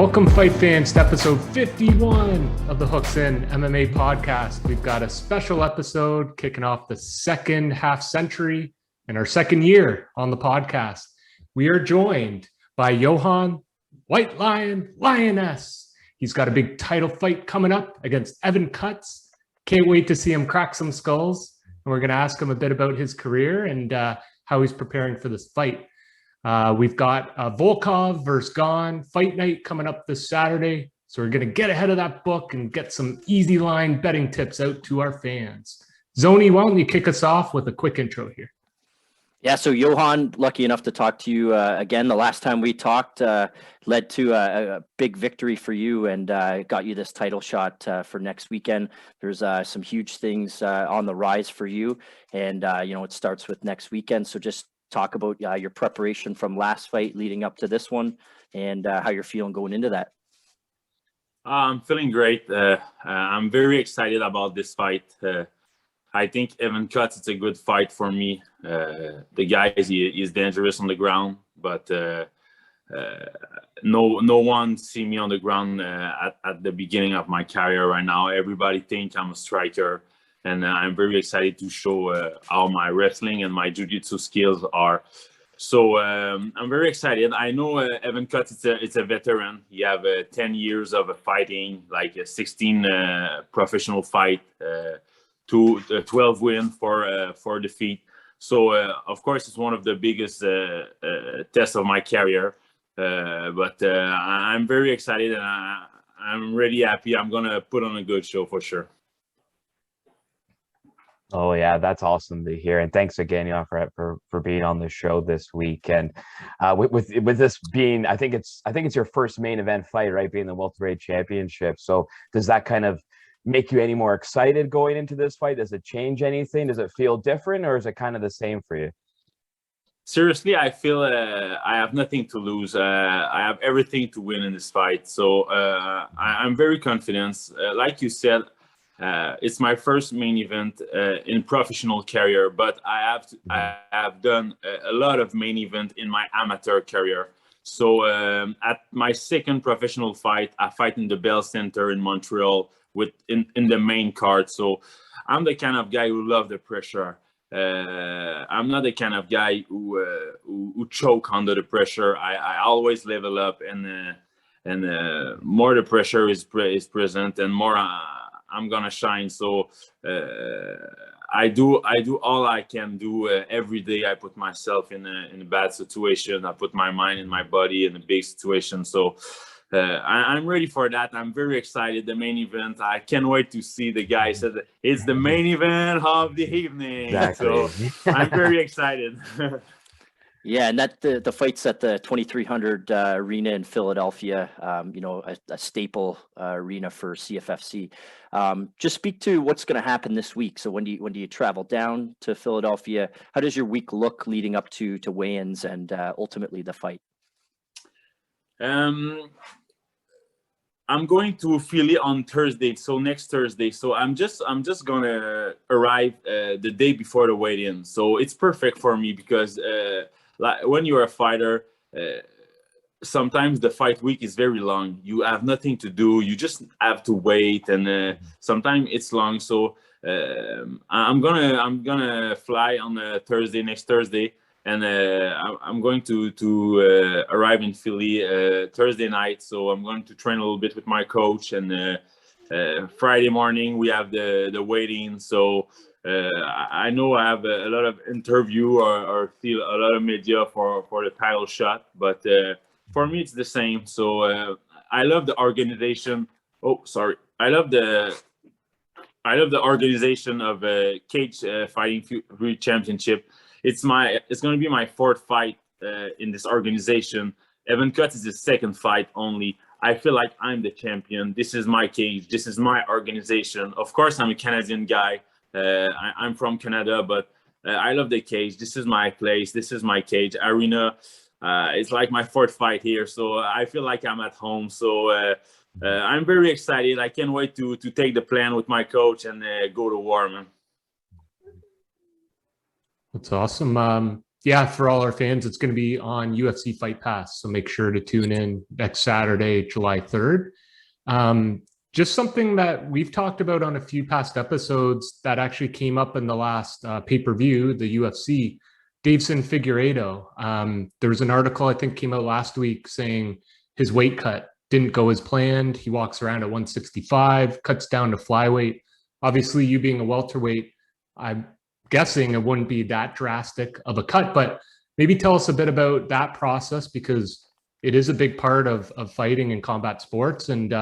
Welcome, fight fans, to episode 51 of the Hooks In MMA podcast. We've got a special episode kicking off the second half century and our second year on the podcast. We are joined by Yohan, White Lion, Lainesse. He's got a big title fight coming up against Evan Cutts. Can't wait to see him crack some skulls. And we're going to ask him a bit about his career and how he's preparing for this fight. We've got Volkov versus Gane fight night coming up this Saturday. So we're going to get ahead of that book and get some easy line betting tips out to our fans. Zoni, why don't you kick us off with a quick intro here? Yeah, so Yohan, lucky enough to talk to you again. The last time we talked led to a big victory for you and got you this title shot for next weekend. There's some huge things on the rise for you. And, it starts with next weekend. So just talk about your preparation from last fight leading up to this one and how you're feeling going into that. I'm feeling great. I'm very excited about this fight. I think Evan Cutts, it's a good fight for me. The guy is dangerous on the ground, but no one see me on the ground at the beginning of my career right now. Everybody think I'm a striker. And I'm very excited to show how my wrestling and my jiu-jitsu skills are. So I'm very excited. I know Evan Cutts, it's a veteran. He have 10 years of fighting, like a 16 professional fight, 12 win for defeat. So of course, it's one of the biggest tests of my career. But I'm very excited and I'm really happy. I'm gonna put on a good show for sure. Oh yeah, that's awesome to hear, and thanks again, Yohan, for being on the show this week. And with this being, I think it's your first main event fight, right? Being the welterweight championship. So does that kind of make you any more excited going into this fight? Does it change anything? Does it feel different, or is it kind of the same for you? Seriously, I feel I have nothing to lose. I have everything to win in this fight. So I'm very confident. Like you said. It's my first main event in professional career, but I have done a lot of main event in my amateur career. So at my second professional fight, I fight in the Bell Center in Montreal in the main card. So I'm the kind of guy who love the pressure. I'm not the kind of guy who choke under the pressure. I always level up, and more the pressure is present, and more. I'm gonna shine. So I do all I can do every day. I put myself in a bad situation. I put my mind and my body in a big situation. So I'm ready for that. I'm very excited. The main event. I can't wait to see the guy said it's the main event of the evening. Exactly. So I'm very excited. Yeah, and that the fight's at the 2300 arena in Philadelphia, a staple arena for CFFC. Just speak to what's going to happen this week. So when do you travel down to Philadelphia? How does your week look leading up to weigh-ins and ultimately the fight? I'm going to Philly on Thursday, so next Thursday. So I'm just gonna arrive the day before the weigh-in. So it's perfect for me because like when you're a fighter, sometimes the fight week is very long. You have nothing to do. You just have to wait, and sometimes it's long. So I'm gonna fly on next Thursday, and I'm going to arrive in Philly Thursday night. So I'm going to train a little bit with my coach, and Friday morning we have the weigh-in. So I know I have a lot of interview or feel a lot of media for the title shot, but for me it's the same. So I love the organization. I love the organization of Cage Fighting Championship. It's going to be my fourth fight in this organization. Evan Cutts is his second fight only. I feel like I'm the champion. This is my cage. This is my organization. Of course, I'm a Canadian guy. I'm from Canada, but I love the cage. This is my place. This is my cage arena. It's like my fourth fight here, so I feel like I'm at home. So I'm very excited. I can't wait to take the plan with my coach and go to war, man. That's awesome. Yeah, for all our fans, it's going to be on UFC Fight Pass. So make sure to tune in next Saturday, July 3rd. Just something that we've talked about on a few past episodes that actually came up in the last pay-per-view, the UFC, Davison Figueiredo. There was an article I think came out last week saying his weight cut didn't go as planned. He walks around at 165, cuts down to flyweight. Obviously, you being a welterweight, I'm guessing it wouldn't be that drastic of a cut, but maybe tell us a bit about that process, because it is a big part of fighting and combat sports. And,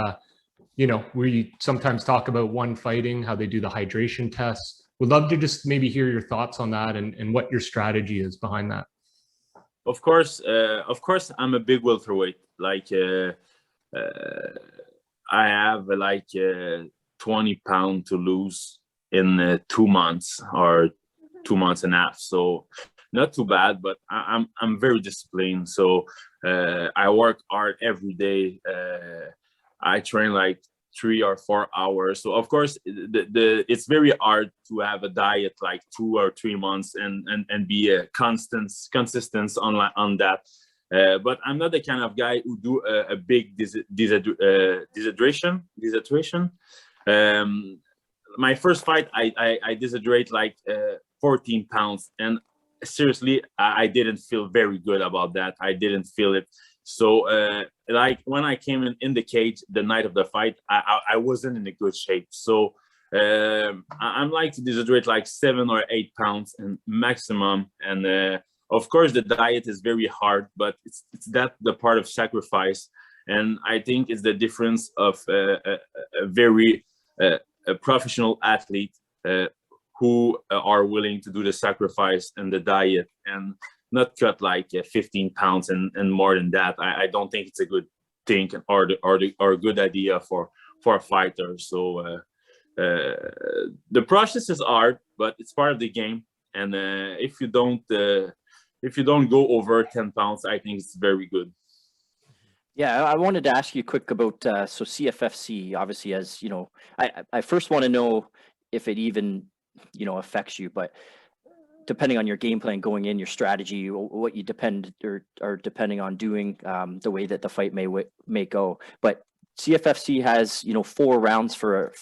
you know, we sometimes talk about One Fighting, how they do the hydration tests. Would love to just maybe hear your thoughts on that and what your strategy is behind that. Of course, I'm a big welterweight. Like, I have like 20 pounds to lose in 2 months or 2 months and a half. So not too bad, but I'm very disciplined. So I work hard every day. I train like 3 or 4 hours. So of course, it's very hard to have a diet like 2 or 3 months and be a consistent on that. But I'm not the kind of guy who do a big dehydration. My first fight, I dehydrate like 14 pounds, and seriously, I didn't feel very good about that. I didn't feel it. So, like when I came in the cage the night of the fight, I wasn't in a good shape. So, I'm like to dehydrate like 7 or 8 pounds and maximum. And of course, the diet is very hard, but it's that the part of sacrifice. And I think it's the difference of a very a professional athlete who are willing to do the sacrifice and the diet and not cut like 15 pounds and more than that. I don't think it's a good thing or a good idea for a fighter. So the process is hard, but it's part of the game. And if you don't go over 10 pounds, I think it's very good. Yeah, I wanted to ask you quick about so CFFC. Obviously, as you know, I first want to know if it even affects you, but depending on your game plan going in, your strategy, what you depend or are depending on doing, the way that the fight may go. But CFFC has 4 rounds for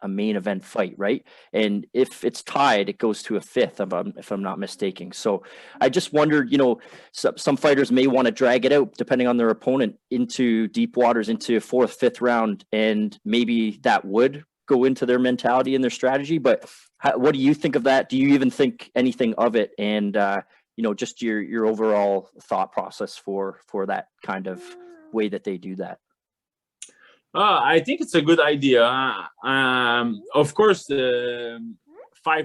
a main event fight, right? And if it's tied, it goes to a 5th, if I'm not mistaken. So I just wondered, some fighters may want to drag it out depending on their opponent into deep waters, into 4th, 5th round, and maybe that would go into their mentality and their strategy. But what do you think of that? Do you even think anything of it? And just your overall thought process for that kind of way that they do that. I think it's a good idea. Of course, 5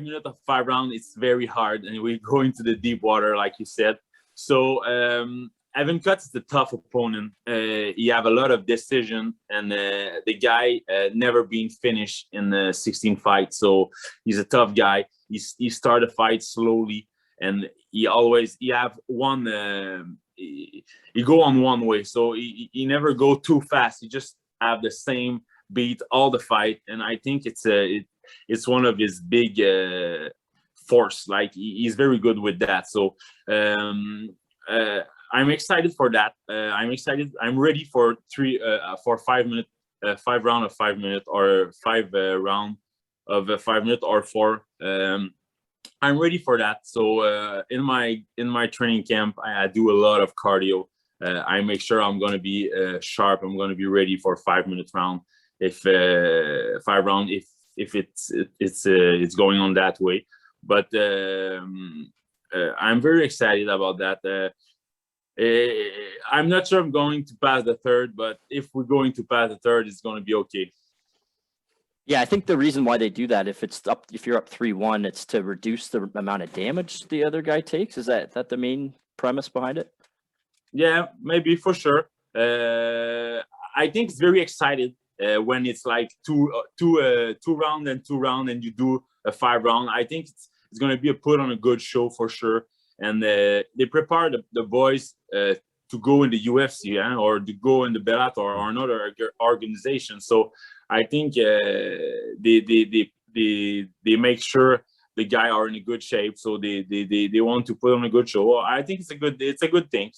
minutes of 5 rounds, it's very hard, and we go into the deep water, like you said. So Evan Cutts is a tough opponent. He have a lot of decision, and the guy never been finished in the 16 fights. So he's a tough guy. He started a fight slowly, and he have one. He go on one way, so he never go too fast. He just have the same beat all the fight, and I think it's one of his big force. Like he's very good with that. So I'm excited for that. I'm excited. I'm ready for 5 minutes, 5 round of 5 minutes, or 5 round of 5 minutes, or 4. I'm ready for that. So in my training camp, I do a lot of cardio. I make sure I'm going to be sharp. I'm going to be ready for 5 minutes round. If 5 round, if it's going on that way. But I'm very excited about that. I'm not sure I'm going to pass the 3rd, but if we're going to pass the 3rd, it's going to be okay. Yeah, I think the reason why they do that, if you're up 3-1, it's to reduce the amount of damage the other guy takes. Is that the main premise behind it? Yeah, maybe, for sure. I think it's very excited when it's like two round and 2 round, and you do a 5 round. I think it's going to be put on a good show for sure. And they prepare the boys to go in the UFC, or to go in the Bellator or another organization. So I think they make sure the guy are in a good shape, so they want to put on a good show. I think it's a good thing.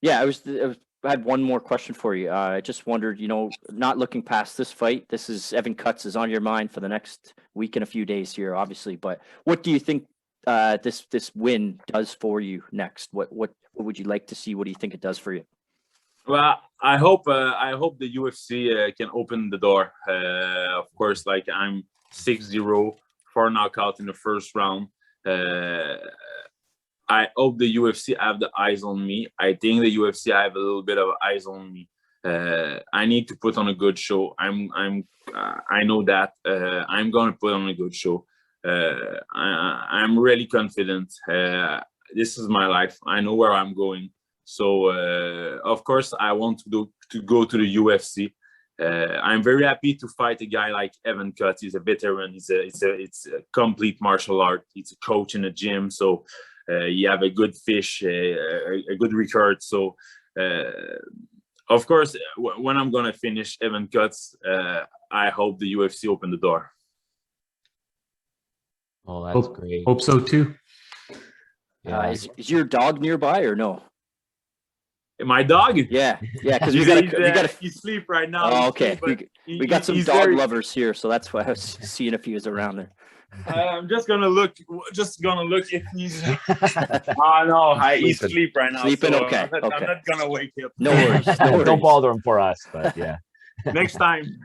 Yeah, I had one more question for you. I just wondered, not looking past this fight, this is Evan Cutts is on your mind for the next week and a few days here, obviously. But what do you think this win does for you next? What would you like to see? What do you think it does for you? Well, I hope the UFC can open the door. Of course, like I'm 6-0 for knockout in the first round. I hope the UFC have the eyes on me. I think the UFC have a little bit of eyes on me. I need to put on a good show. I know that I'm gonna put on a good show. I'm really confident. This is my life. I know where I'm going. So of course I want to go to the UFC. I'm very happy to fight a guy like Evan Cutts. He's a veteran. It's a complete martial art. He's a coach in the gym. So you have a good fish, a good record. So of course, when I'm gonna finish Evan Cutts, I hope the UFC open the door. Oh, that's great. Hope so too. Yeah. Is your dog nearby or no? My dog? Yeah, because we got he sleep right now. Oh, okay. We got some dog lovers here, so that's why I was seeing if he was around there. I'm just gonna look if he's. Oh no, he's sleep right now. Sleeping, so okay. I'm not gonna wake him. No worries. Don't bother him for us, but yeah. Next time.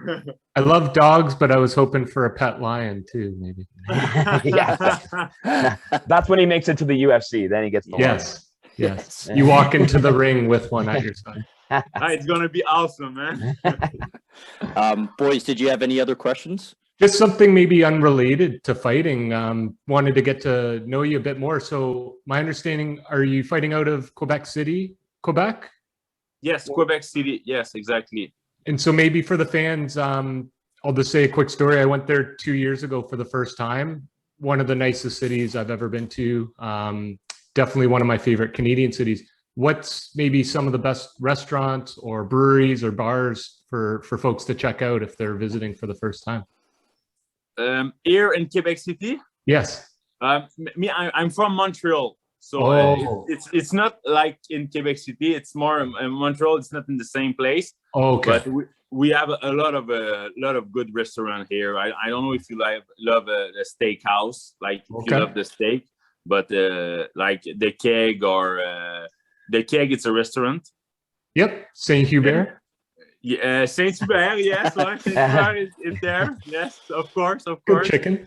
I love dogs, but I was hoping for a pet lion too, maybe. Yeah. That's when he makes it to the UFC. Then he gets the Yes. You walk into the ring with one at your side. It's gonna be awesome, man. Boys, did you have any other questions? Just something maybe unrelated to fighting. Wanted to get to know you a bit more. So my understanding, are you fighting out of Quebec City, Quebec? Yes, Quebec City. Yes, exactly. And so maybe for the fans, I'll just say a quick story. I went there 2 years ago for the first time. One of the nicest cities I've ever been to. Definitely one of my favorite Canadian cities. What's maybe some of the best restaurants or breweries or bars for folks to check out if they're visiting for the first time? Here in Quebec City? Yes. I'm from Montreal. So it's not like in Quebec City. It's more in Montreal. It's not in the same place. Oh, okay. But we have a lot of good restaurant here. I don't know if you love a steakhouse, like if you love the steak, but like the Keg or the Keg, it's a restaurant. Yep, Saint Hubert. Yeah, Saint Hubert. Yes, Saint Hubert is there. Yes, of course. Good chicken.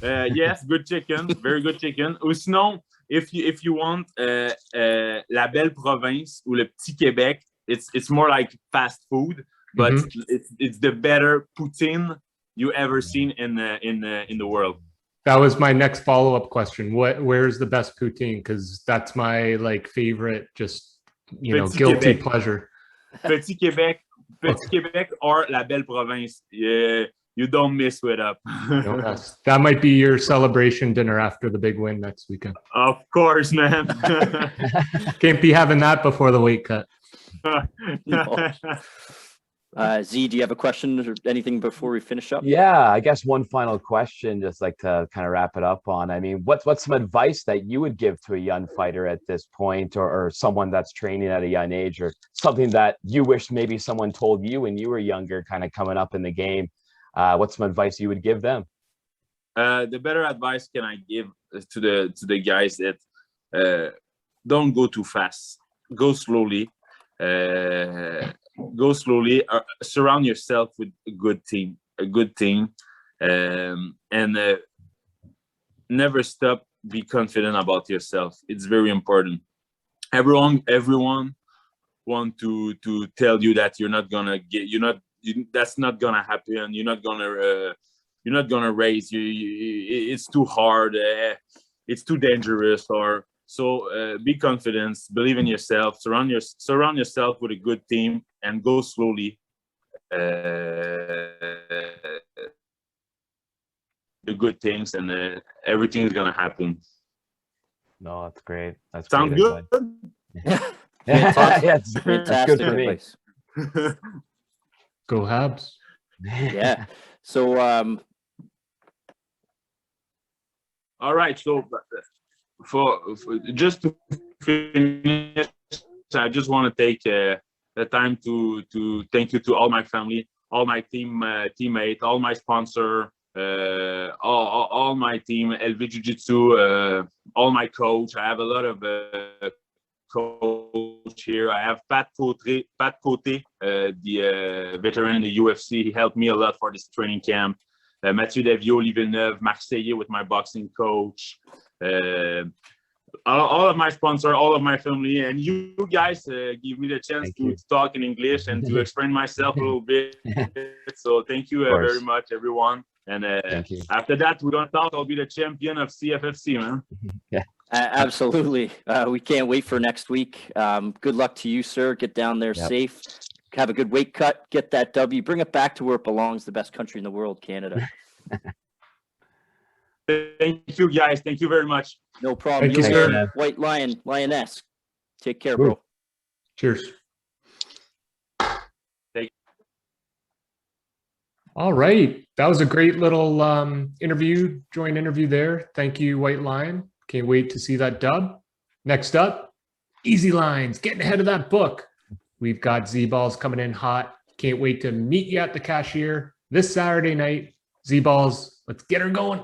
Yes, good chicken. Very good chicken. Ou sinon, if you want la Belle Province ou le Petit Québec, it's more like fast food, but it's the better poutine you ever seen in the world. That was my next follow-up question. Where's the best poutine? Because that's my favorite, just Petit guilty Québec. Pleasure. Petit Québec or la Belle Province. You don't mess with up. That might be your celebration dinner after the big win next weekend. Of course, man. Can't be having that before the weight cut. No. Z, do you have a question or anything before we finish up? Yeah, I guess one final question, just like to kind of wrap it up on. I mean, what's some advice that you would give to a young fighter at this point, or someone that's training at a young age, or something that you wish maybe someone told you when you were younger, kind of coming up in the game? What's some advice you would give them? The better advice can I give to the guys that don't go too fast. Go slowly. Go slowly. Surround yourself with a good team, and never stop. Be confident about yourself. It's very important. Everyone want to tell you that that's not gonna happen. You're not gonna raise. It's too hard. It's too dangerous. So be confident, believe in yourself, surround yourself with a good team, and go slowly. The good things, and everything is gonna happen. No, that's great. That's Sound great good? Yeah, it's Fantastic good for me. advice. Go Habs. Yeah. So All right. So for just to finish, I just want to take the time to thank you to all my family, all my teammates, all my sponsor, all my team, LV Jiu-Jitsu, all my coach. I have a lot of coach here. I have Pat Cote, the veteran in the UFC. He helped me a lot for this training camp. Mathieu Davio, Lee Villeneuve, Marseillais with my boxing coach. All of my sponsors, all of my family, and you guys give me the chance to talk in English and to explain myself a little bit. So thank you very much, everyone. And after that, we're going to talk. I'll be the champion of CFFC, man. Yeah. Absolutely. We can't wait for next week. Good luck to you, sir. Get down there safe. Have a good weight cut. Get that W. Bring it back to where it belongs, the best country in the world, Canada. Thank you, guys. Thank you very much. No problem. Thank you, sir. White Lion, Lioness. Take care, bro. Cheers. All right. That was a great little joint interview there. Thank you, White Lion. Can't wait to see that dub. Next up, Easy Lines, getting ahead of that book. We've got Z-Balls coming in hot. Can't wait to meet you at the cashier this Saturday night. Z-Balls, let's get her going.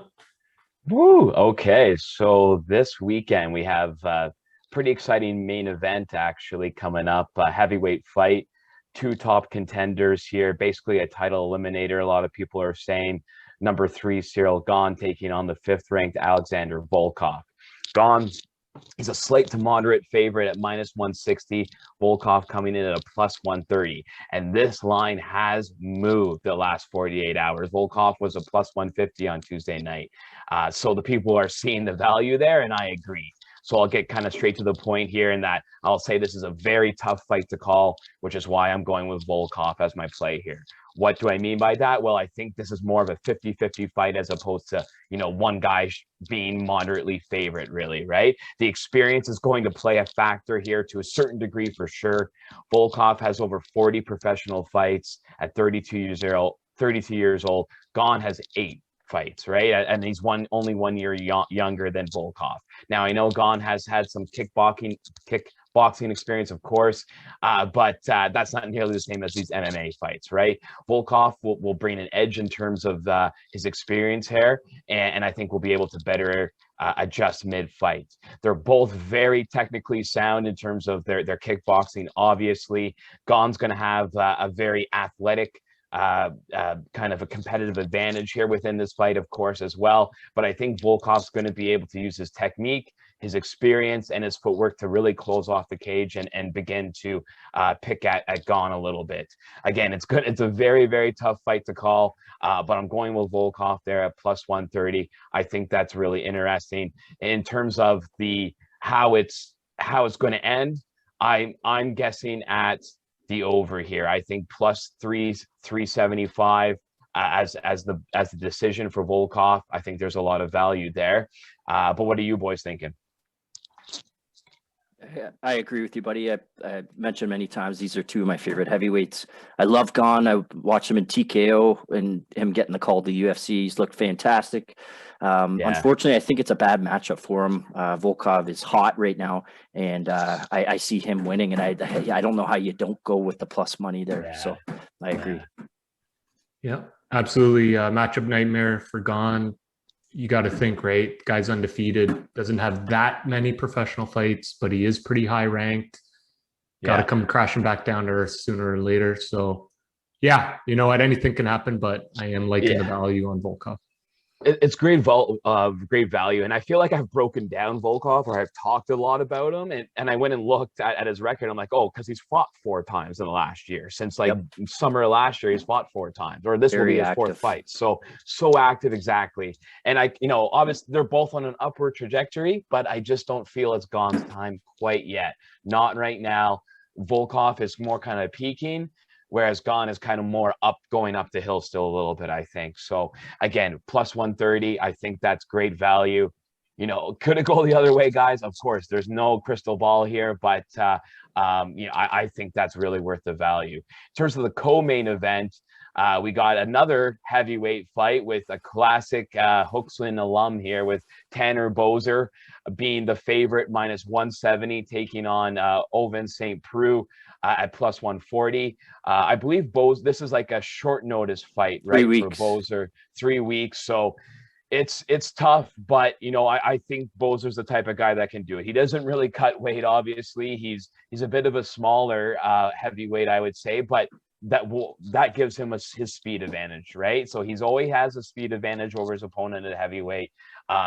Woo! Okay, so this weekend we have a pretty exciting main event actually coming up. A heavyweight fight, two top contenders here, basically a title eliminator. A lot of people are saying number 3 Cyril Gane taking on the 5th ranked Alexander Volkov. Gane, he's a slight to moderate favorite at -160. Volkov coming in at a +130. And this line has moved the last 48 hours. Volkov was a +150 on Tuesday night. So the people are seeing the value there, and I agree. So I'll get kind of straight to the point here in that I'll say this is a very tough fight to call, which is why I'm going with Volkov as my play here. What do I mean by that? Well, I think this is more of a 50-50 fight as opposed to, one guy being moderately favorite, really, right? The experience is going to play a factor here to a certain degree for sure. Volkov has over 40 professional fights at 32 years old. Gane has 8 fights, right? And he's only 1 year younger than Volkov. Now, I know Gane has had some kickboxing experience, of course, but that's not nearly the same as these MMA fights, right? Volkov will bring an edge in terms of his experience here, and I think we'll be able to better adjust mid-fight. They're both very technically sound in terms of their kickboxing, obviously. Gane's going to have a very athletic kind of a competitive advantage here within this fight, of course, as well. But I think Volkov's going to be able to use his technique, his experience, and his footwork to really close off the cage and begin to pick at Gane a little bit. Again, it's good. It's a very, very tough fight to call, but I'm going with Volkov there at +130. I think that's really interesting in terms of how it's going to end. I'm guessing at the over here. I think +375 as the decision for Volkov. I think there's a lot of value there. But what are you boys thinking? I agree with you, buddy. I mentioned many times these are two of my favorite heavyweights. I love Gane. I watched him in TKO and him getting the call to the UFC. He's looked fantastic. Unfortunately, I think it's a bad matchup for him. Volkov is hot right now, and I see him winning. And I don't know how you don't go with the plus money there. Yeah. So I agree. Yeah, absolutely. Matchup nightmare for Gane. You got to think, right? Guy's undefeated, doesn't have that many professional fights, but he is pretty high ranked. Got to come crashing back down to earth sooner or later. So, yeah, you know what? Anything can happen, but I am liking the value on Volkov. It's great value, and I feel like I've broken down Volkov, or I've talked a lot about him, and I went and looked at his record. I'm like, oh, because he's fought 4 times in the last year. Since summer of last year, he's fought 4 times, or this will be his 4th fight. So active, exactly. And obviously they're both on an upward trajectory, but I just don't feel it's Gane's time quite yet. Not right now. Volkov is more kind of peaking, whereas Gane is kind of more going up the hill still a little bit, I think. So again, +130, I think that's great value. Could it go the other way, guys? Of course, there's no crystal ball here, but I think that's really worth the value. In terms of the co-main event, We got another heavyweight fight with a classic Hooksland alum here, with Tanner Boser being the favorite, minus 170, taking on Ovince St. Preux at plus 140. I believe this is like a short notice fight, right? 3 weeks. For Boser, 3 weeks. So it's tough, but I think Boser's the type of guy that can do it. He doesn't really cut weight, obviously. He's a bit of a smaller heavyweight, I would say, but that gives him his speed advantage, right? So he's always has a speed advantage over his opponent at heavyweight.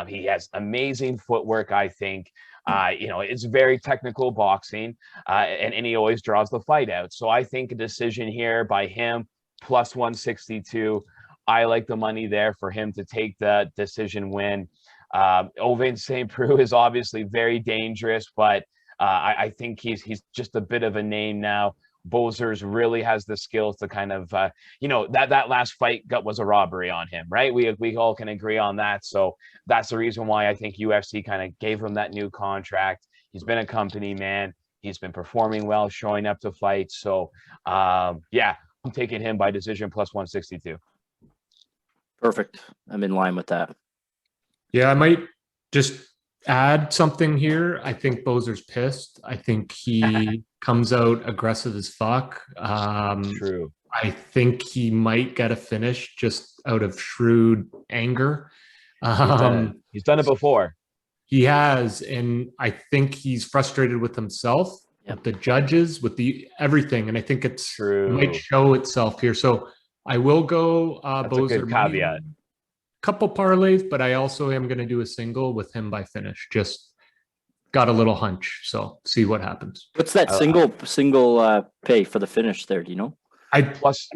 He has amazing footwork, I think. It's very technical boxing, and he always draws the fight out. So I think a decision here by him, plus 162. I like the money there for him to take the decision win. Ovince St. Preux is obviously very dangerous, but I think he's just a bit of a name now. Boser's really has the skills to kind of, that last fight was a robbery on him, right? We all can agree on that. So that's the reason why I think UFC kind of gave him that new contract. He's been a company man. He's been performing well, showing up to fights. So, I'm taking him by decision plus 162. Perfect. I'm in line with that. Yeah, I might just add something here. I think Boser's pissed. I think he comes out aggressive as fuck. True. I think he might get a finish just out of shrewd anger. He's done it before. He has, and I think he's frustrated with himself, with the judges, with everything, and I think it might show itself here. So I will go That's Boser. a good caveat. Couple parlays, but I also am going to do a single with him by finish. Just got a little hunch, so see what happens. What's that single pay for the finish there? Do you know? Plus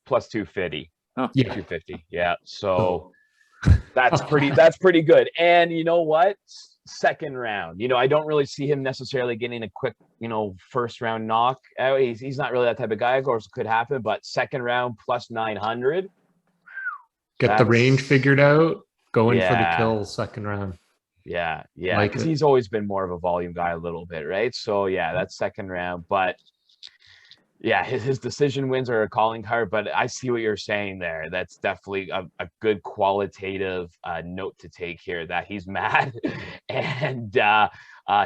250. Oh. Yeah, 250. Yeah. So that's pretty good. And you know what? Second round. I don't really see him necessarily getting a quick, first round knock. He's not really that type of guy. Of course, it could happen, but second round plus 900. Get the range figured out. Going for the kill second round. Yeah. Because he's always been more of a volume guy a little bit, right? So that's second round. But yeah, his decision wins are a calling card, but I see what you're saying there. That's definitely a good qualitative note to take here, that he's mad and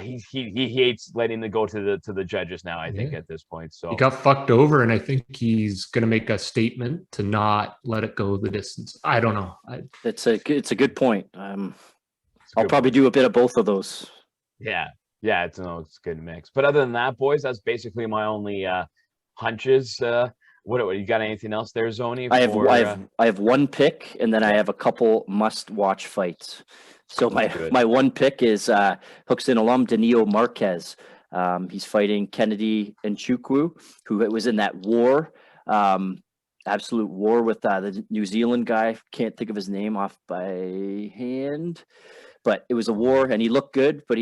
he hates letting it go to the judges now, I think, at this point. So he got fucked over, and I think he's going to make a statement to not let it go the distance. I don't know. It's a good point. I'll probably do a bit of both of those. Yeah, it's a good mix. But other than that, boys, that's basically my only hunches. What you got? Anything else there, Zoni? I have one pick, and then I have a couple must-watch fights. So my one pick is Hookston alum Danilo Marquez. He's fighting Kennedy Nchukwu, who was in that war, absolute war with the New Zealand guy. Can't think of his name off by hand, but it was a war, and he looked good. But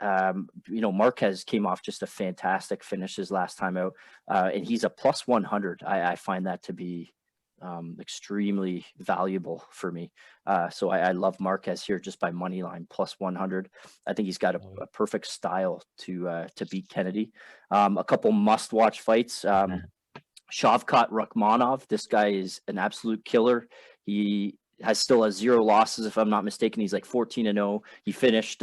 Marquez came off just a fantastic finish his last time out, and he's a plus 100. I find that to be extremely valuable for me. So I love Marquez here just by money line plus 100. I think he's got a perfect style to beat Kennedy. A couple must watch fights. Shavkat Rakhmonov. This guy is an absolute killer. He still has 0 losses, if I'm not mistaken. He's like 14-0. He finished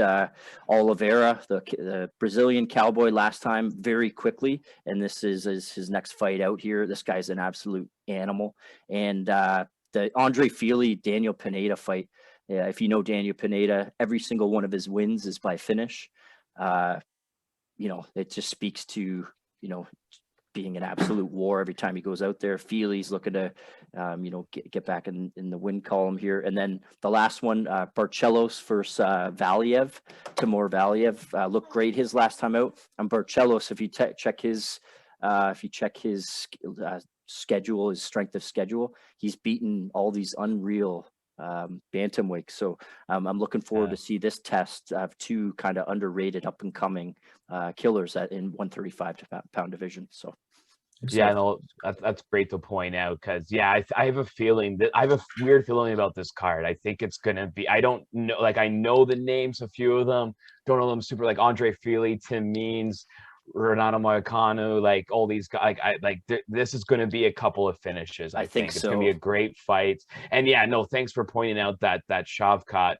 Oliveira, the Brazilian cowboy, last time very quickly, and this is his next fight out here. This guy's an absolute animal. And the Andre Fili Daniel Pineda fight. If you know Daniel Pineda, every single one of his wins is by finish. It just speaks to being an absolute war every time he goes out there. Fili's looking to, get back in the win column here. And then the last one, Barcelos versus Valiev. Timur Valiev looked great his last time out. And Barcelos, if you check his schedule, his strength of schedule, he's beaten all these unreal bantamweights. So I'm looking forward to see this test of two kind of underrated up and coming killers in 135 pound division. So that's great to point out, because I have a feeling that I have a weird feeling about this card. I think it's gonna be, I don't know, like I know the names, a few of them, don't know them super, like Andre Fili, Tim Means, Renato Moicano, like all these guys, this is going to be a couple of finishes. I think it's going to be a great fight. And yeah, no, thanks for pointing out that Shavkat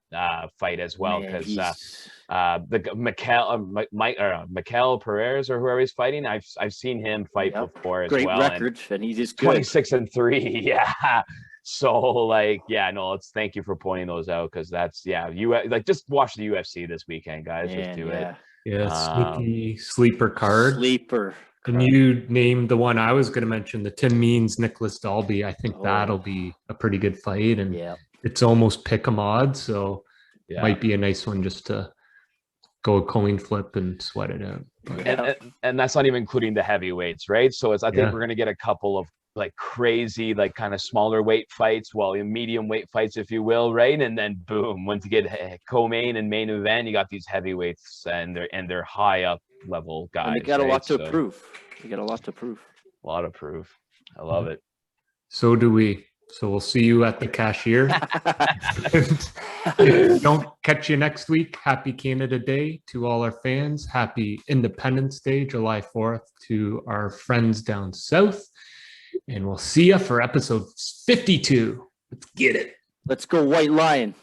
fight as well, because the Mikel Perez or whoever he's fighting, I've seen him fight before as great well. Great record, and he's just 26-3. Yeah. So like, yeah, no, thank you for pointing those out, because that's just watch the UFC this weekend, guys. Just do it. Yeah, sneaky sleeper card. And you named the one I was going to mention, the Tim Means Nicholas Dalby. I think that'll be a pretty good fight, and it's almost pick 'em odds, so it might be a nice one just to go a coin flip and sweat it out. And that's not even including the heavyweights, right? So I think we're going to get a couple of like crazy, like kind of smaller weight fights, medium weight fights, if you will, right? And then boom, once you get co-main and main event, you got these heavyweights, and they're high up level guys. And they got a lot to prove. They got a lot to prove. A lot of proof. I love it. So do we. So we'll see you at the cashier. Don't catch you next week. Happy Canada Day to all our fans. Happy Independence Day, July 4th, to our friends down south. And we'll see you for episode 52. Let's get it. Let's go, White Lion.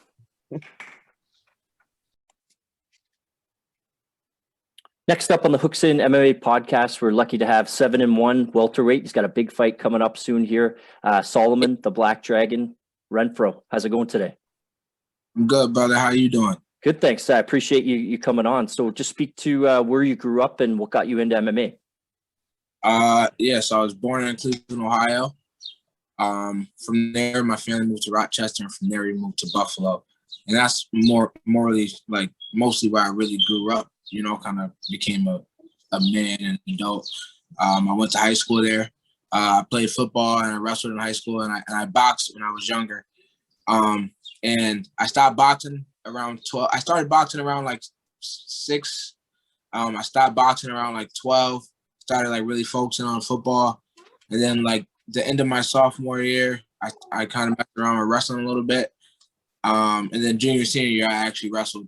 Next up on the Hooks In MMA podcast, we're lucky to have 7-1 welterweight. He's got a big fight coming up soon here. Solomon, the Black Dragon. Renfro, how's it going today? I'm good, brother. How you doing? Good, thanks. I appreciate you coming on. So just speak to where you grew up and what got you into MMA. So I was born in Cleveland, Ohio. From there, my family moved to Rochester, and from there we moved to Buffalo. And that's mostly where I really grew up, kind of became a man and an adult. I went to high school there. I played football and I wrestled in high school, and I boxed when I was younger. And I stopped boxing around 12. I started boxing around like 6. I stopped boxing around like 12. Started like really focusing on football, and then like the end of my sophomore year, I kind of messed around with wrestling a little bit, and then junior senior year I actually wrestled.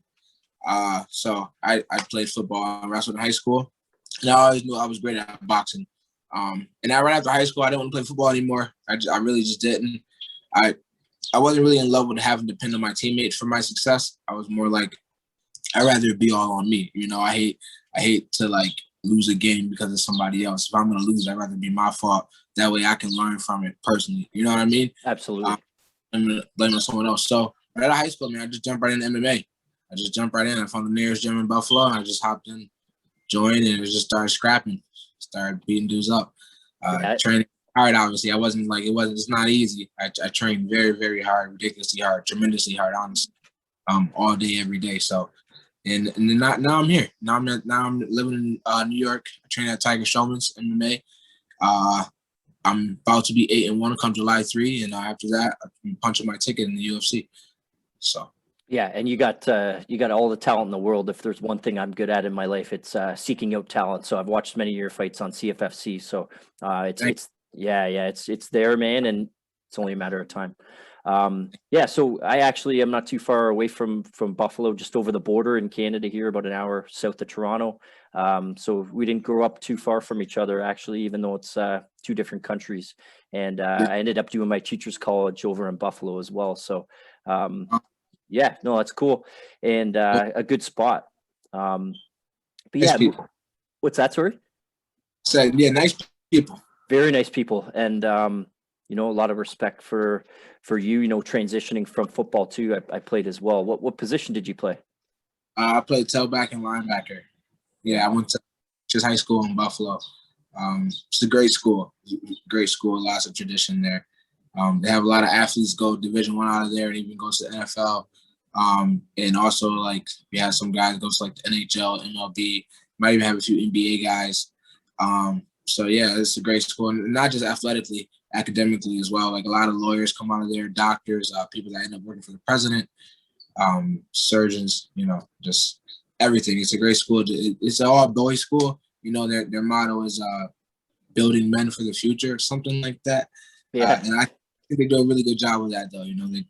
So I played football and wrestled in high school, and I always knew I was great at boxing. And then right after high school, I didn't want to play football anymore. I really just didn't. I wasn't really in love with having to depend on my teammates for my success. I was more like, I'd rather be all on me. I hate to like lose a game because of somebody else. If I'm going to lose, I'd rather be my fault. That way I can learn from it personally. You know what I mean? Absolutely. I'm going to blame on someone else. So right out of high school, man, I just jumped right into MMA. I just jumped right in. I found the nearest gym in Buffalo, and I just hopped in, joined, and just started scrapping. Started beating dudes up. Training hard, obviously. It's not easy. I trained very, very hard, ridiculously hard, tremendously hard, honestly, all day, every day. So, and now I'm here. Now I'm living in New York. I train at Tiger Showman's MMA. I'm about to be 8-1 come July 3, and after that, I'm punching my ticket in the UFC. So. Yeah, and you got all the talent in the world. If there's one thing I'm good at in my life, it's seeking out talent. So I've watched many of your fights on CFFC. So it's there, man, and it's only a matter of time. So I actually am not too far away from Buffalo, just over the border in Canada here, about an hour south of Toronto. So we didn't grow up too far from each other, actually, even though it's 2 different countries. And I ended up doing my teacher's college over in Buffalo as well. So that's cool, and a good spot. What's that, sorry? Nice people. Very nice people, and a lot of respect for you, transitioning from football too. I played as well. What position did you play? I played tailback and linebacker. Yeah, I went to just high school in Buffalo. It's a great school. Lots of tradition there. They have a lot of athletes go Division I out of there and even go to the NFL. And also like we had some guys go to like the NHL, MLB, might even have a few NBA guys. So yeah, it's a great school, and not just athletically, academically as well. Like a lot of lawyers come out of there, doctors, people that end up working for the president, surgeons, just everything. It's a great school. It's an all boys school. Their motto is building men for the future, something like that. Yeah. And I think they do a really good job with that, though.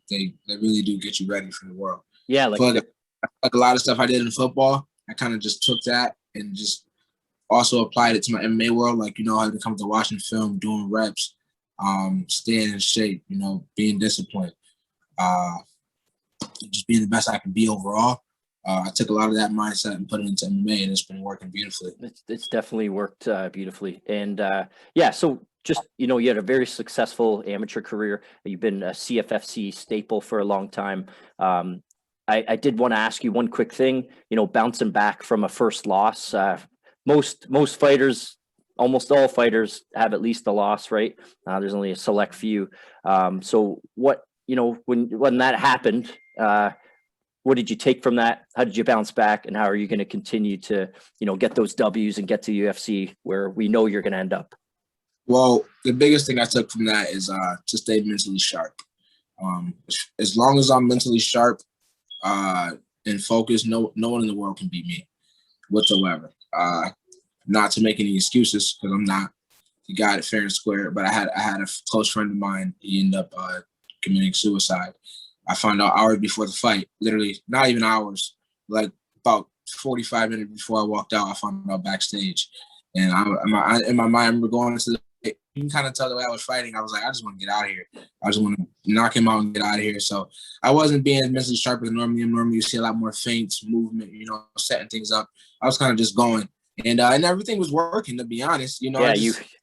They really do get you ready for the world. Yeah, like a lot of stuff I did in football, I kind of just took that and just also applied it to my MMA world. Like, you know, I had to come to watching film, doing reps, staying in shape, you know, being disciplined, just being the best I can be overall. I took a lot of that mindset and put it into MMA, and it's been working beautifully. It's definitely worked beautifully. And yeah, so just, you know, you had a very successful amateur career. You've been a CFFC staple for a long time. I did want to ask you one quick thing, you know, bouncing back from a first loss. Most fighters, almost all fighters have at least a loss, right? There's only a select few. So what, you know, when that happened, what did you take from that? How did you bounce back? And how are you going to continue to, you know, get those W's and get to UFC where we know you're going to end up? Well, the biggest thing I took from that is to stay mentally sharp. As long as I'm mentally sharp and focused, no one in the world can beat me whatsoever. Not to make any excuses, because I'm not. You got it fair and square. But I had a close friend of mine. He ended up committing suicide. I found out hours before the fight, literally not even hours, like about 45 minutes before I walked out, I found out backstage. And in my mind, I remember going into the fight. You can kind of tell the way I was fighting. I was like, I just want to get out of here. I just want to knock him out and get out of here. So I wasn't being mentally sharp as normally. Normally you see a lot more feints, movement, you know, setting things up. I was kind of just going. And everything was working, to be honest. You know, Yeah,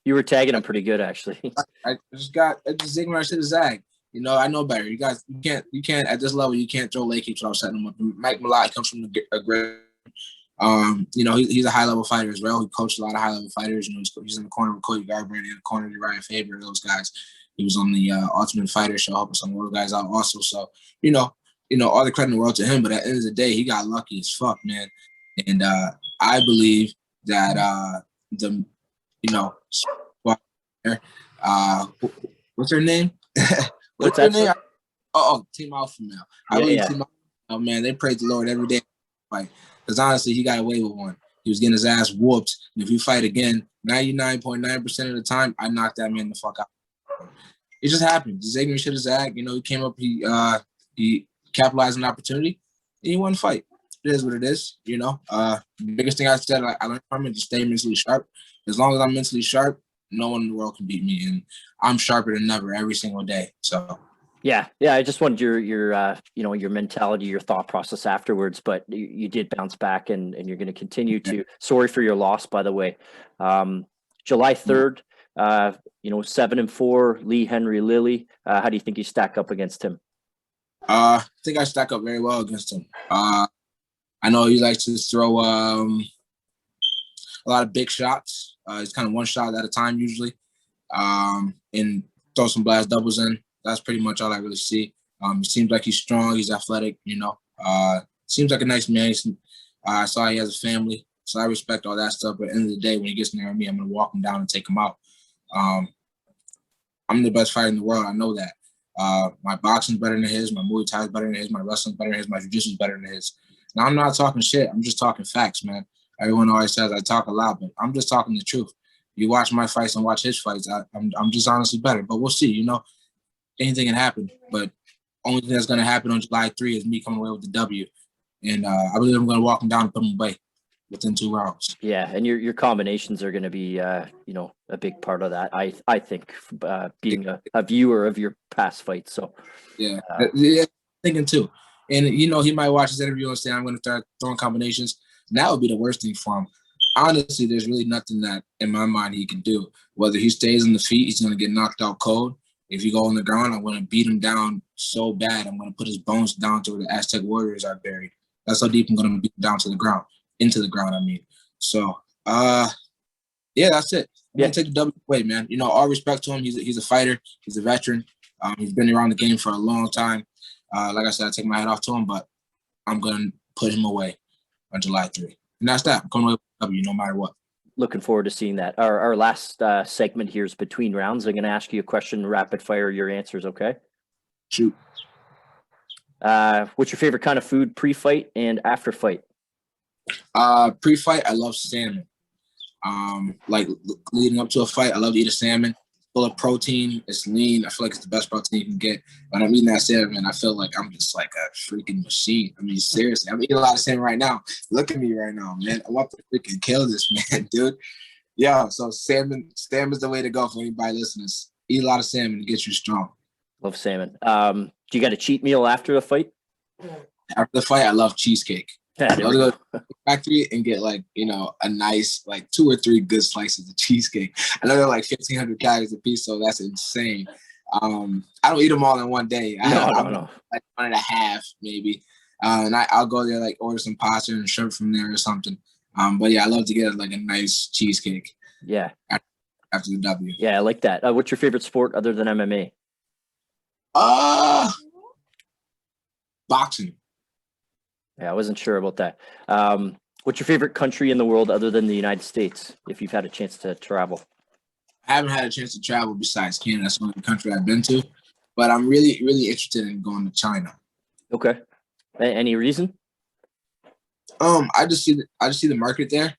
you were tagging him pretty good, actually. I just zigging when I should have zagged. You know, I know better. You guys, you can't at this level. You can't throw leg kicks without setting them up. Mike Malott comes from a great. You know, he's a high level fighter as well. He coached a lot of high level fighters. You know, he's in the corner with Cody Garbrandt, in the corner of Uriah Faber. Those guys. He was on the Ultimate Fighter show, helping some of those guys out also. So, you know, all the credit in the world to him. But at the end of the day, he got lucky as fuck, man. And I believe that what's her name? What's her name? Team Alpha Male. I believe Team Alpha Male, man, they praise the Lord every day. Like, because honestly, he got away with one. He was getting his ass whooped. And if you fight again, 99.9% of the time, I knocked that man the fuck out. It just happened. Just ignorant shit is ag. You know, he came up, he capitalized on an opportunity, and he won the fight. It is what it is, you know. The biggest thing I said, I learned from it, just stay mentally sharp. As long as I'm mentally sharp, no one in the world can beat me, and I'm sharper than ever every single day. So, yeah. I just wanted your you know, your mentality, your thought process afterwards. But you did bounce back, and you're going to continue to. Sorry for your loss, by the way. July 3rd, you know, 7-4, Lee Henry Lilly. How do you think you stack up against him? I think I stack up very well against him. I know he likes to throw a lot of big shots. He's kind of one shot at a time usually, and throw some blast doubles in. That's pretty much all I really see. He seems like he's strong. He's athletic, you know. Seems like a nice man. I saw he has a family, so I respect all that stuff. But at the end of the day, when he gets near me, I'm going to walk him down and take him out. I'm the best fighter in the world. I know that. My boxing's better than his. My Muay Thai is better than his. My wrestling's better than his. My jiu-jitsu is better than his. Now, I'm not talking shit. I'm just talking facts, man. Everyone always says I talk a lot, but I'm just talking the truth. You watch my fights and watch his fights, I'm just honestly better. But we'll see, you know. Anything can happen. But only thing that's going to happen on July 3 is me coming away with the W. And I believe I'm going to walk him down and put him away within 2 rounds. Yeah, and your combinations are going to be, you know, a big part of that. I think being a viewer of your past fights. So yeah, thinking too. And you know, he might watch this interview and say, "I'm going to start throwing combinations." And that would be the worst thing for him. Honestly, there's really nothing that in my mind he can do. Whether he stays on the feet, he's going to get knocked out cold. If you go on the ground, I'm going to beat him down so bad. I'm going to put his bones down to where the Aztec warriors are buried. That's how deep I'm going to beat him down to the ground. Into the ground, I mean. So, yeah, that's it. I'm going to take the W away, man. You know, all respect to him. He's a fighter. He's a veteran. He's been around the game for a long time. Like I said, I take my hat off to him, but I'm going to put him away on July 3. And that's that. I'm coming away with W no matter what. Looking forward to seeing that. Our last segment here is between rounds. I'm going to ask you a question, rapid fire your answers, okay? Shoot. What's your favorite kind of food pre-fight and after fight? Pre-fight, I love salmon. Like leading up to a fight, I love to eat a salmon. full of protein. It's lean. I feel like it's the best protein you can get. When I'm eating that salmon, I feel like I'm just like a freaking machine. I mean, seriously, I'm eating a lot of salmon right now. Look at me right now, man. I want to freaking kill this man, dude. Yeah, so salmon is the way to go for anybody listening. Eat a lot of salmon to get you strong. Love salmon. Do you got a cheat meal after the fight? After the fight, I love cheesecake. Yeah, there we go. Go to the factory and get like, a nice, like 2 or 3 good slices of cheesecake. I know they're like 1,500 calories a piece, so that's insane. I don't eat them all in one day. No. Like 1.5 maybe. And I'll go there, like order some pasta and shrimp from there or something. But yeah, I love to get like a nice cheesecake. Yeah. After the W. Yeah, I like that. What's your favorite sport other than MMA? Boxing. Yeah, I wasn't sure about that. What's your favorite country in the world other than the United States, if you've had a chance to travel? I haven't had a chance to travel besides Canada. That's the only country I've been to. But I'm really, really interested in going to China. Okay. Any reason? I just see the market there.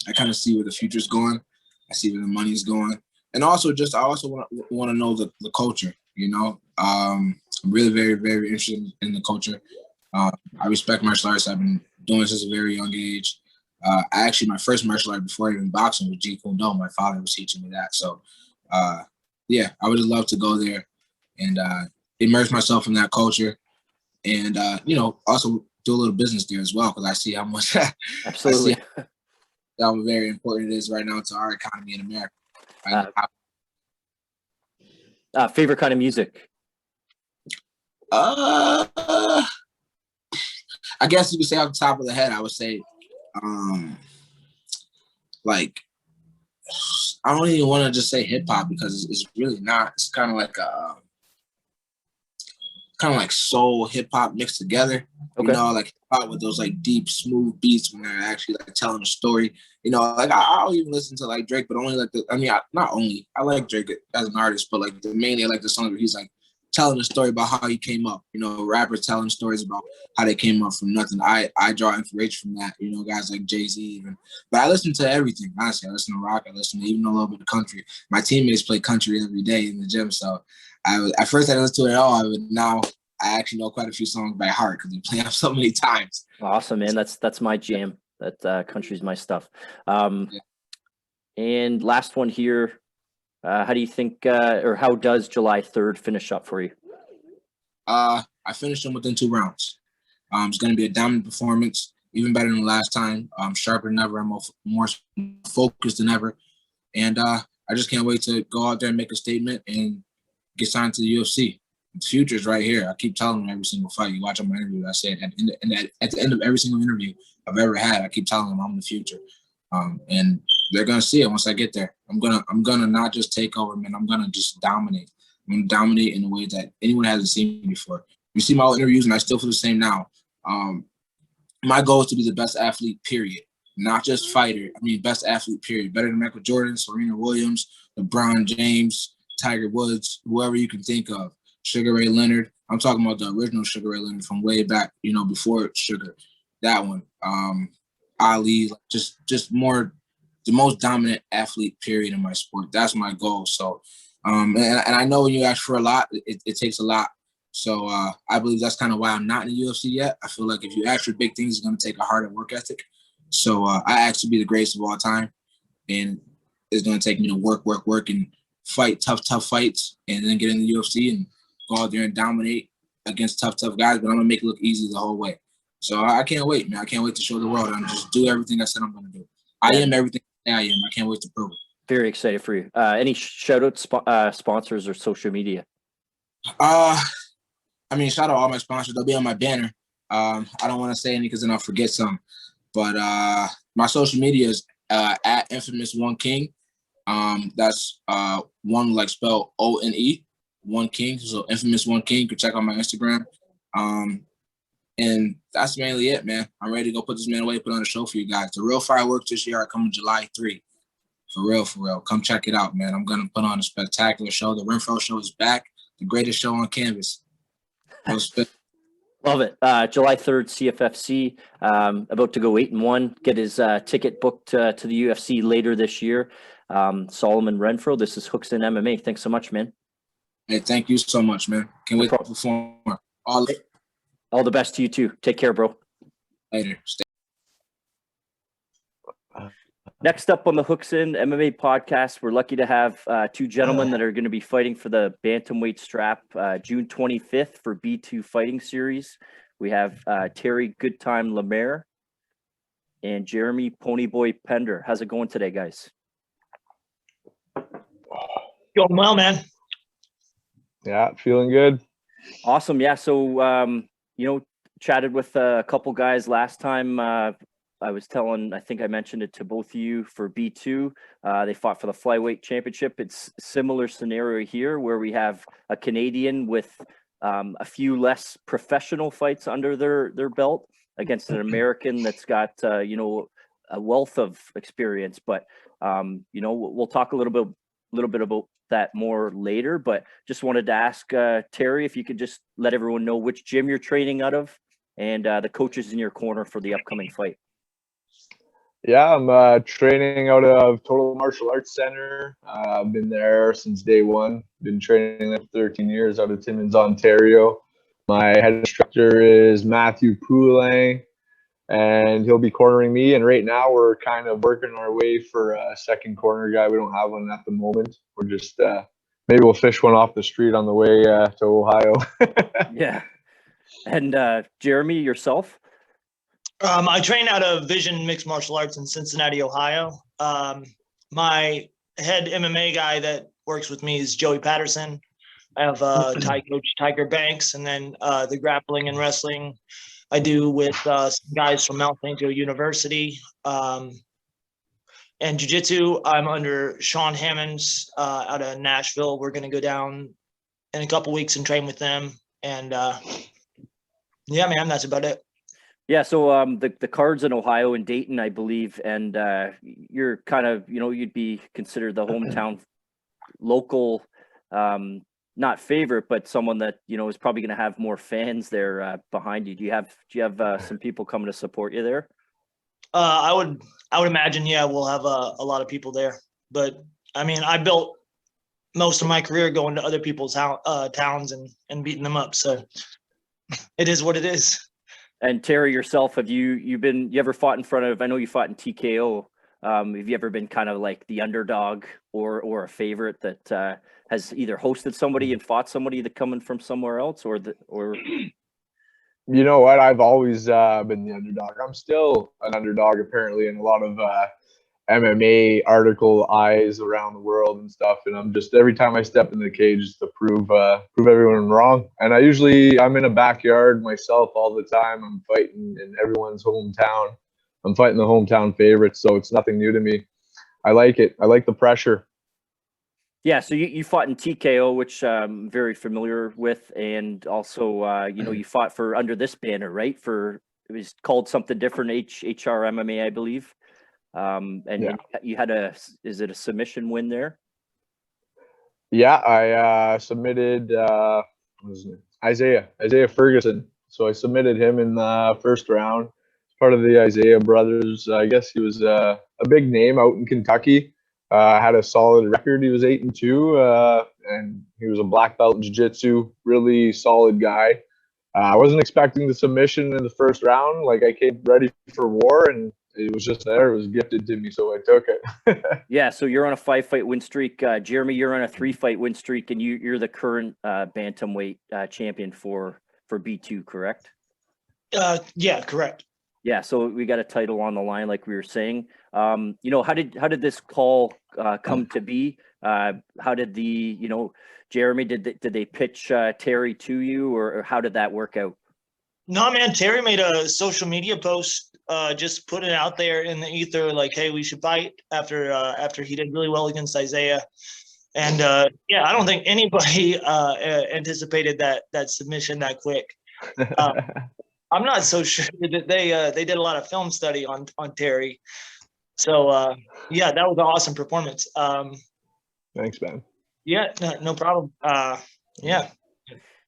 I kind of see where the future's going. I see where the money's going. And also I also want to know the culture, I'm really very, very interested in the culture. I respect martial arts. I've been doing it since a very young age. My first martial art before even boxing was Jeet Kune Do. My father was teaching me that. So, yeah, I would love to go there and immerse myself in that culture, and also do a little business there as well, because I see how much Absolutely. how very important it is right now to our economy in America. Favorite kind of music? I guess you could say off the top of the head, I would say, like, I don't even want to just say hip hop, because it's really not. It's kind of like soul hip hop mixed together. Okay. Like hip hop with those like deep, smooth beats when they're actually like telling a story. Like I'll even listen to like Drake, but only like I like Drake as an artist, but like mainly I like the song where he's like telling a story about how he came up. Rappers telling stories about how they came up from nothing. I draw inspiration from that. Guys like Jay-Z even. But I listen to everything. Honestly, I listen to rock. I listen to even a little bit of country. My teammates play country every day in the gym, so at first I didn't listen to it at all. Now I actually know quite a few songs by heart because we play them so many times. Awesome, man. That's my jam. That country's my stuff. And last one here. How do you think, or how does July 3rd finish up for you? I finished them within 2 rounds. It's going to be a dominant performance, even better than the last time. I'm sharper than ever. I'm more focused than ever. And I just can't wait to go out there and make a statement and get signed to the UFC. The future's right here. I keep telling them every single fight. You watch on my interview, I say at the end of every single interview I've ever had, I keep telling them I'm the future. And they're gonna see it once I get there. I'm gonna not just take over, man. I'm gonna just dominate. I'm gonna dominate in a way that anyone hasn't seen before. You see my old interviews, and I still feel the same now. My goal is to be the best athlete, period. Not just fighter. Best athlete, period. Better than Michael Jordan, Serena Williams, LeBron James, Tiger Woods, whoever you can think of. Sugar Ray Leonard. I'm talking about the original Sugar Ray Leonard from way back, before Sugar. That one. Ali, just more, the most dominant athlete, period, in my sport. That's my goal. So, and I know when you ask for a lot, it takes a lot. So I believe that's kind of why I'm not in the UFC yet. I feel like if you ask for big things, it's going to take a harder work ethic. So I ask to be the greatest of all time, and it's going to take me to work, and fight tough fights, and then get in the UFC and go out there and dominate against tough guys. But I'm going to make it look easy the whole way. So I can't wait, man. I can't wait to show the world and just do everything I said I'm going to do. I am everything I am. I can't wait to prove it. Very excited for you. Any shout-out sponsors or social media? Shout out all my sponsors. They'll be on my banner. I don't want to say any because then I'll forget some. But my social media is at Infamous One King. That's one like spelled ONE, One King. So Infamous One King. You can check out my Instagram. And that's mainly it, man. I'm ready to go put this man away, put on a show for you guys. The real fireworks this year are coming July 3. For real. Come check it out, man. I'm going to put on a spectacular show. The Renfro show is back. The greatest show on canvas. Love it. July 3rd, CFFC. About to go 8-1. Get his ticket booked to the UFC later this year. Solomon Renfro. This is Hooks in MMA. Thanks so much, man. Hey, thank you so much, man. Can't wait to perform. All the best to you too. Take care, bro. Later. Next up on the Hooks in MMA podcast, we're lucky to have two gentlemen that are going to be fighting for the bantamweight strap June 25th for B2 Fighting Series. We have Terry Goodtime Lemaire and Jeremy Ponyboy Pender. How's it going today, guys? Going well, man. Yeah, feeling good. Awesome. Yeah. So, chatted with a couple guys last time. I think I mentioned it to both of you for B2. They fought for the flyweight championship. It's a similar scenario here where we have a Canadian with a few less professional fights under their belt against an American that's got, a wealth of experience. But, we'll talk a little bit about that more later, but just wanted to ask Terry if you could just let everyone know which gym you're training out of and the coaches in your corner for the upcoming fight. Yeah, I'm training out of Total Martial Arts Center. I've been there since day one. Been training there for 13 years out of Timmins, Ontario. My head instructor is Matthew Poulain, and he'll be cornering me. And right now we're kind of working our way for a second corner guy. We don't have one at the moment. We're just maybe we'll fish one off the street on the way to Ohio. Yeah. And Jeremy, yourself? I train out of Vision Mixed Martial Arts in Cincinnati, Ohio. My head MMA guy that works with me is Joey Patterson. I have Thai coach Tiger Banks, and then the grappling and wrestling I do with some guys from Mount St. Joe University. And jiu-jitsu, I'm under Sean Hammonds out of Nashville. We're going to go down in a couple weeks and train with them. And yeah, man, that's about it. Yeah, so the card's in Ohio and Dayton, I believe, and you're kind of, you'd be considered the hometown local, not favorite, but someone that, is probably going to have more fans there behind you. Do you have some people coming to support you there? I would imagine, yeah, we'll have a lot of people there. But I mean, I built most of my career going to other people's towns and beating them up. So it is what it is. And Terry, yourself, have you ever fought in front of? I know you fought in TKO. Have you ever been kind of like the underdog or a favorite that has either hosted somebody and fought somebody that coming from somewhere else, or? You know what? I've always been the underdog. I'm still an underdog, apparently, in a lot of MMA article eyes around the world and stuff. And I'm just, every time I step in the cage, just to prove everyone wrong. And I'm in a backyard myself all the time. I'm fighting in everyone's hometown. I'm fighting the hometown favorites, so it's nothing new to me. I like it. I like the pressure. Yeah, so you fought in TKO, which I'm very familiar with, and also you fought for under this banner, right? It was called something different, HR MMA, I believe. And yeah. You had is it a submission win there? Yeah, I submitted Isaiah Ferguson. So I submitted him in the first round. Part of the Isaiah brothers. I guess he was a big name out in Kentucky. Had a solid record. He was 8-2, and he was a black belt in jiu-jitsu. Really solid guy. I wasn't expecting the submission in the first round. Like, I came ready for war, and it was just there. It was gifted to me, so I took it. Yeah, so you're on a 5-fight win streak. Jeremy, you're on a 3-fight win streak, and you're the current bantamweight champion for B2, correct? Yeah, correct. Yeah, so we got a title on the line, like we were saying. How did this call come to be? How did Jeremy, did they pitch Terry to you, or how did that work out? No, man, Terry made a social media post, just put it out there in the ether, like, hey, we should fight after he did really well against Isaiah. And yeah, I don't think anybody anticipated that submission that quick. I'm not so sure that they did a lot of film study on Terry. So yeah, that was an awesome performance. Thanks, man. Yeah, no problem. Yeah.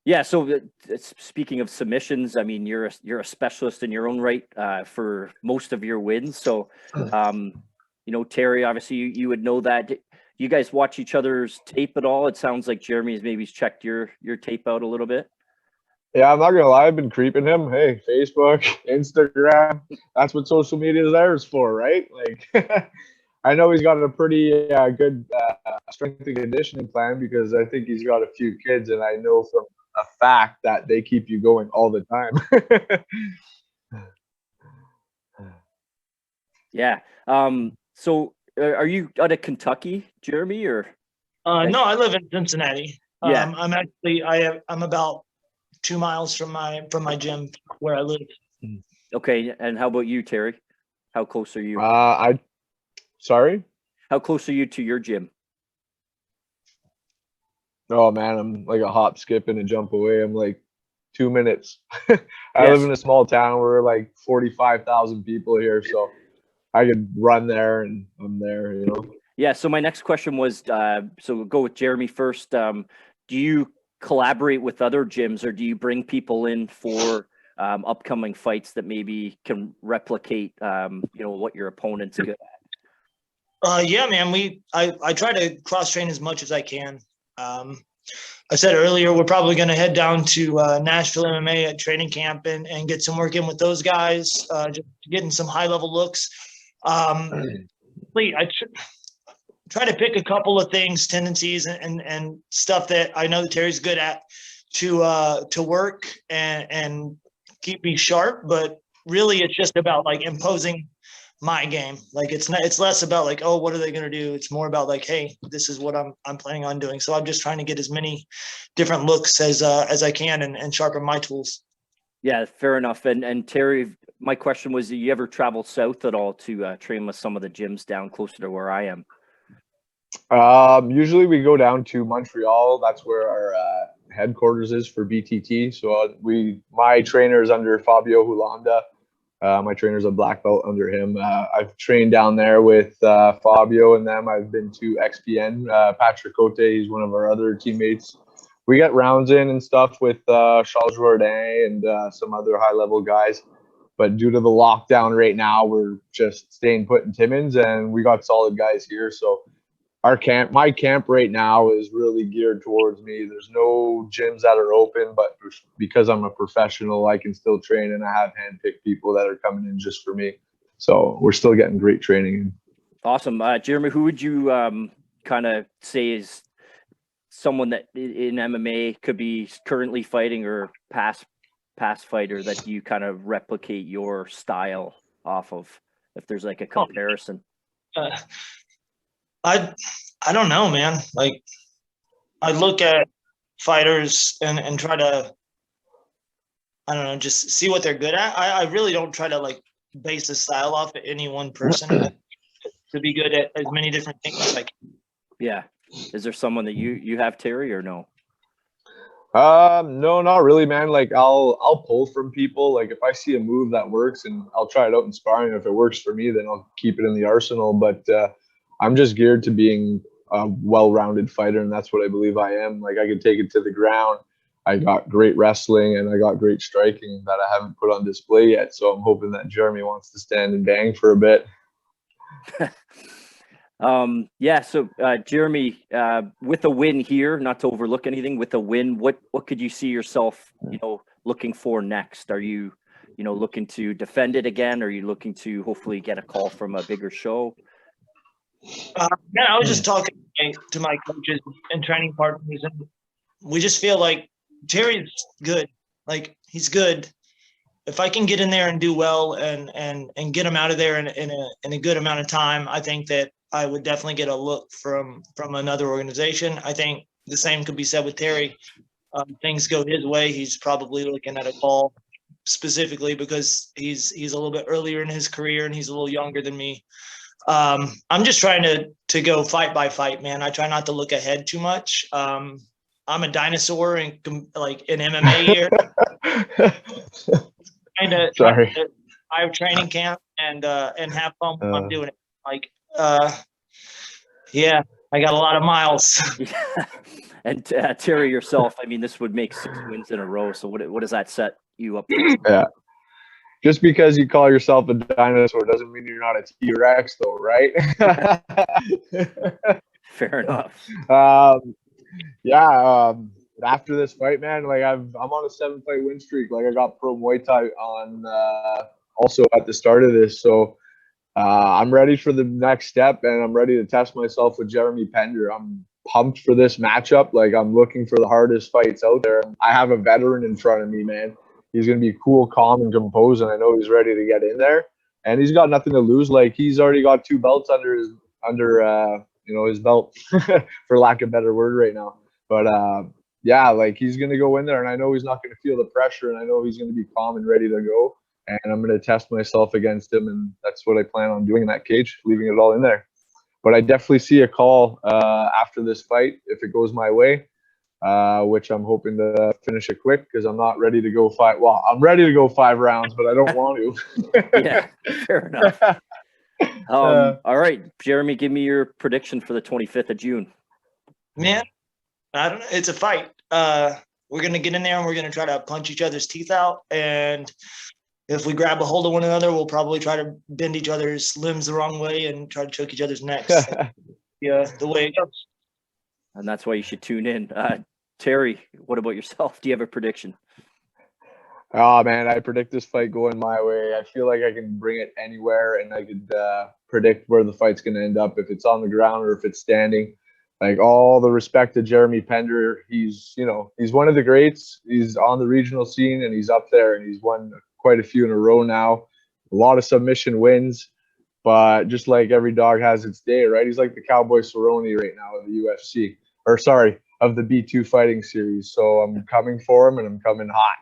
Yeah. So speaking of submissions, I mean, you're a specialist in your own right for most of your wins. So, Terry, obviously you would know that. You guys watch each other's tape at all? It sounds like Jeremy's maybe checked your tape out a little bit. Yeah, I'm not gonna lie. I've been creeping him. Hey, Facebook, Instagram. That's what social media is there for, right? Like, I know he's got a pretty good strength and conditioning plan because I think he's got a few kids, and I know from a fact that they keep you going all the time. Yeah. So are you out of Kentucky, Jeremy, or? No, I live in Cincinnati. Yeah. I'm about 2 miles from my gym where I live. Okay. And how about you, Terry? How close are you? Sorry? How close are you to your gym? Oh man, I'm like a hop, skip, and a jump away. I'm like 2 minutes. I live in a small town where we're like 45,000 people here, so I could run there and I'm there, Yeah. So my next question was, so we'll go with Jeremy first. Do you collaborate with other gyms, or do you bring people in for upcoming fights that maybe can replicate, what your opponent's good at? Yeah, man. I try to cross train as much as I can. I said earlier, we're probably going to head down to Nashville MMA at training camp and get some work in with those guys, just getting some high level looks. I try to pick a couple of things, tendencies, and stuff that I know that Terry's good at to work and keep me sharp. But really, it's just about like imposing my game. Like it's less about like, oh, what are they going to do? It's more about like, hey, this is what I'm planning on doing. So I'm just trying to get as many different looks as I can and sharpen my tools. Yeah, fair enough. And Terry, my question was, do you ever travel south at all to train with some of the gyms down closer to where I am? Usually we go down to Montreal. That's where our headquarters is for BTT. So my trainer is under Fabio Hulanda. My trainer's a black belt under him. I've trained down there with Fabio and them. I've been to XPN. Patrick Cote, he's one of our other teammates. We get rounds in and stuff with Charles Jourdain and some other high-level guys. But due to the lockdown right now, we're just staying put in Timmins, and we got solid guys here. So my camp right now is really geared towards me. There's no gyms that are open, but because I'm a professional, I can still train, and I have handpicked people that are coming in just for me. So we're still getting great training. Awesome. Jeremy, who would you kind of say is someone that in MMA could be currently fighting or past fighter that you kind of replicate your style off of, if there's like a comparison? I don't know, man. Like, I look at fighters and try to, I don't know, just see what they're good at. I really don't try to like base a style off of any one person to be good at as many different things as I can. Yeah. Is there someone that you have, Terry, or no? No, not really, man. Like I'll pull from people. Like if I see a move that works, and I'll try it out in sparring. If it works for me, then I'll keep it in the arsenal. But I'm just geared to being a well-rounded fighter, and that's what I believe I am. Like I can take it to the ground. I got great wrestling and I got great striking that I haven't put on display yet. So I'm hoping that Jeremy wants to stand and bang for a bit. Yeah. So Jeremy, with a win here, not to overlook anything, with a win, what could you see yourself, looking for next? Are you, looking to defend it again? Or are you looking to hopefully get a call from a bigger show? Man, I was just talking to my coaches and training partners, and we just feel like Terry's good. Like he's good. If I can get in there and do well and get him out of there in a good amount of time, I think that I would definitely get a look from another organization. I think the same could be said with Terry. Things go his way, he's probably looking at a call specifically because he's a little bit earlier in his career and he's a little younger than me. I'm just trying to go fight by fight, man. I try not to look ahead too much. I'm a dinosaur in MMA here. Sorry. I have training camp and have fun when I'm doing it. Like, yeah, I got a lot of miles. And Terry, yourself, I mean, this would make 6 wins in a row. So what does that set you up for? just because you call yourself a dinosaur doesn't mean you're not a T-Rex, though, right? Fair enough. After this fight, man, like I'm on a 7-fight win streak. Like I got pro Muay Thai on also at the start of this, so I'm ready for the next step, and I'm ready to test myself with Jeremy Pender. I'm pumped for this matchup. Like I'm looking for the hardest fights out there. I have a veteran in front of me, man. He's gonna be cool, calm, and composed, and I know he's ready to get in there. And he's got nothing to lose. Like he's already got 2 belts under his belt, for lack of a better word, right now. But like he's gonna go in there, and I know he's not gonna feel the pressure, and I know he's gonna be calm and ready to go. And I'm gonna test myself against him, and that's what I plan on doing in that cage, leaving it all in there. But I definitely see a call after this fight if it goes my way, which I'm hoping to finish it quick because I'm not ready to go 5. Well, I'm ready to go 5 rounds, but I don't want to. Yeah, fair enough. All right, Jeremy, give me your prediction for the 25th of June. Man, I don't know. It's a fight. We're going to get in there and we're going to try to punch each other's teeth out. And if we grab a hold of one another, we'll probably try to bend each other's limbs the wrong way and try to choke each other's necks. Yeah, the way it goes. And that's why you should tune in. Terry, what about yourself? Do you have a prediction? Oh, man, I predict this fight going my way. I feel like I can bring it anywhere, and I could predict where the fight's going to end up, if it's on the ground or if it's standing. Like, all the respect to Jeremy Pender. He's one of the greats. He's on the regional scene, and he's up there, and he's won quite a few in a row now. A lot of submission wins, but just like every dog has its day, right? He's like the Cowboy Cerrone right now of the UFC, of the B2 fighting series. So I'm coming for him, and I'm coming hot.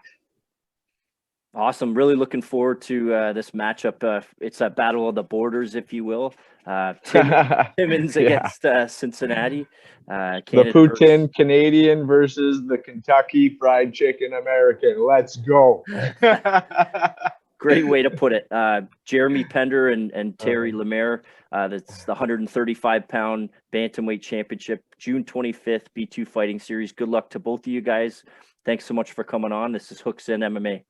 Awesome. Really looking forward to this matchup. It's a battle of the borders, if you will. Timmins against Cincinnati. The Poutine Canadian versus the Kentucky Fried Chicken American. Let's go. Great way to put it. Jeremy Pender and Terry Lemaire. That's the 135-pound bantamweight championship, June 25th, B2 Fighting Series. Good luck to both of you guys. Thanks so much for coming on. This is Hooks in MMA.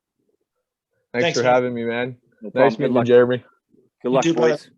Thanks for having me, man. No Nice meeting you, Jeremy. Good luck, boys.